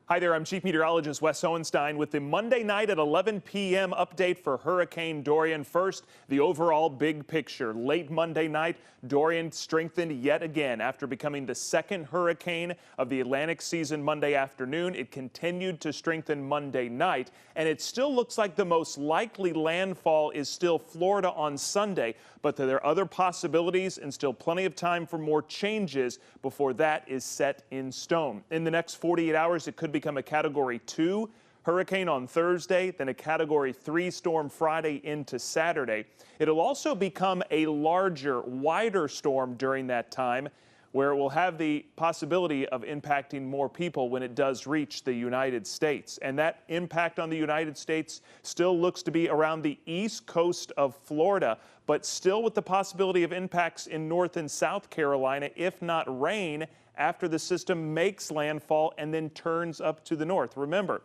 Hi there, I'm Chief Meteorologist Wes Hohenstein with the Monday night at 11 p.m. update for Hurricane Dorian. First, the overall big picture. Late Monday night, Dorian strengthened yet again after becoming the second hurricane of the Atlantic season Monday afternoon. It continued to strengthen Monday night, and it still looks like the most likely landfall is still Florida on Sunday, but there are other possibilities and still plenty of time for more changes before that is set in stone. In the next 48 hours, it could become a Category 2 hurricane on Thursday, then a Category 3 storm Friday into Saturday. It'll also become a larger, wider storm during that time, where it will have the possibility of impacting more people when it does reach the United States. And that impact on the United States still looks to be around the east coast of Florida, but still with the possibility of impacts in North and South Carolina, if not rain, after the system makes landfall and then turns up to the north. Remember,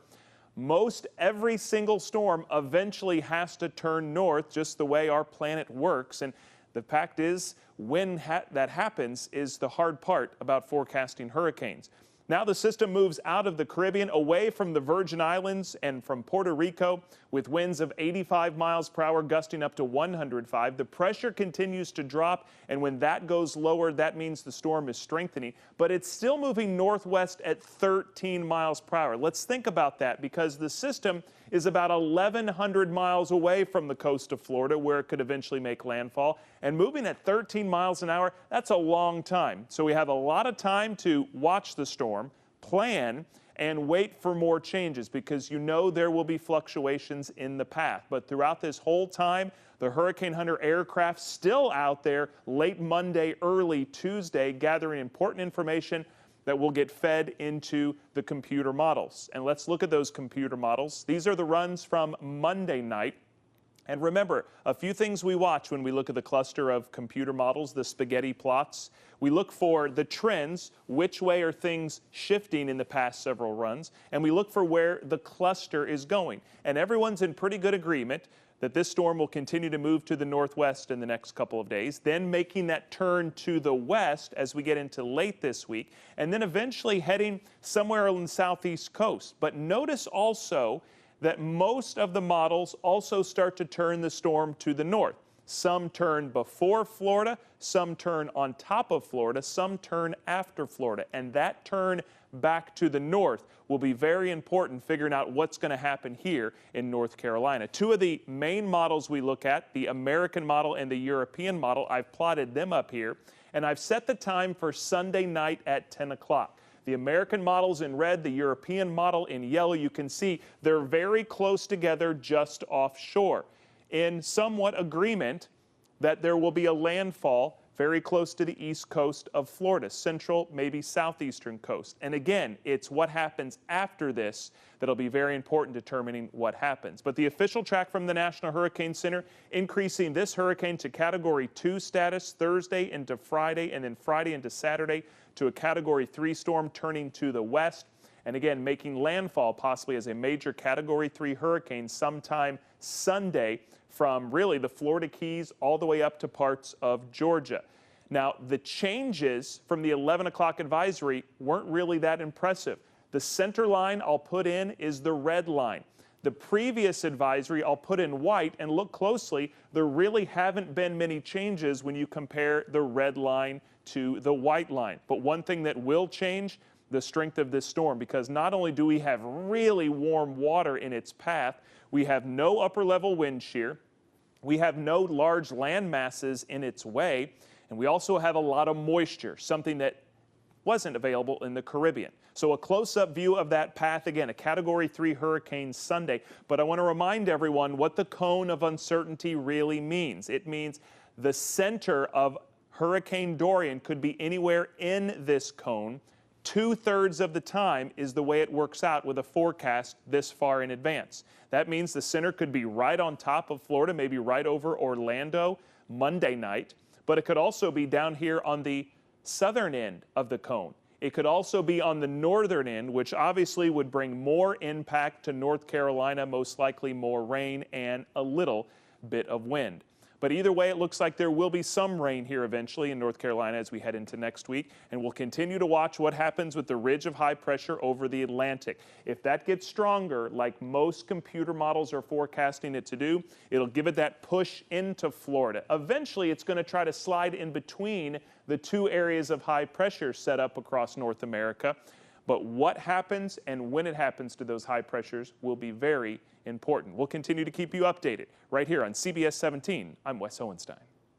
most every single storm eventually has to turn north, just the way our planet works. And the fact is, when that happens is the hard part about forecasting hurricanes. Now the system moves out of the Caribbean, away from the Virgin Islands and from Puerto Rico, with winds of 85 miles per hour gusting up to 105. The pressure continues to drop, and when that goes lower, that means the storm is strengthening. But it's still moving northwest at 13 miles per hour. Let's think about that, because the system is about 1,100 miles away from the coast of Florida, where it could eventually make landfall. And moving at 13 miles an hour, that's a long time. So we have a lot of time to watch the storm, plan, and wait for more changes, because you know there will be fluctuations in the path. But throughout this whole time, the Hurricane Hunter aircraft still out there late Monday, early Tuesday, gathering important information that will get fed into the computer models. And let's look at those computer models. These are the runs from Monday night. And remember, a few things we watch when we look at the cluster of computer models, the spaghetti plots. We look for the trends, which way are things shifting in the past several runs, and we look for where the cluster is going. And everyone's in pretty good agreement that this storm will continue to move to the northwest in the next couple of days, then making that turn to the west as we get into late this week, and then eventually heading somewhere on the southeast coast. But notice also that most of the models also start to turn the storm to the north. Some turn before Florida, some turn on top of Florida, some turn after Florida. And that turn back to the north will be very important, figuring out what's going to happen here in North Carolina. Two of the main models we look at, the American model and the European model, I've plotted them up here, and I've set the time for Sunday night at 10 o'clock. The American model's in red, the European model in yellow. You can see they're very close together, just offshore, in somewhat agreement that there will be a landfall very close to the east coast of Florida, central, maybe southeastern coast. And again, it's what happens after this that'll be very important determining what happens. But the official track from the National Hurricane Center, increasing this hurricane to Category 2 status Thursday into Friday, and then Friday into Saturday to a Category 3 storm turning to the west. And again, making landfall possibly as a major Category 3 hurricane sometime Sunday from really the Florida Keys all the way up to parts of Georgia. Now, the changes from the 11 o'clock advisory weren't really that impressive. The center line I'll put in is the red line. The previous advisory I'll put in white, and look closely, there really haven't been many changes when you compare the red line to the white line. But one thing that will change, the strength of this storm, because not only do we have really warm water in its path, we have no upper level wind shear, we have no large land masses in its way, and we also have a lot of moisture, something that wasn't available in the Caribbean. So a close-up view of that path, again, a Category 3 hurricane Sunday. But I want to remind everyone what the cone of uncertainty really means. It means the center of Hurricane Dorian could be anywhere in this cone. 2/3 of the time is the way it works out with a forecast this far in advance. That means the center could be right on top of Florida, maybe right over Orlando Monday night, but it could also be down here on the southern end of the cone. It could also be on the northern end, which obviously would bring more impact to North Carolina, most likely more rain and a little bit of wind. But either way, it looks like there will be some rain here eventually in North Carolina as we head into next week. And we'll continue to watch what happens with the ridge of high pressure over the Atlantic. If that gets stronger, like most computer models are forecasting it to do, it'll give it that push into Florida. Eventually, it's going to try to slide in between the two areas of high pressure set up across North America. But what happens and when it happens to those high pressures will be very important. We'll continue to keep you updated right here on CBS 17. I'm Wes Hohenstein.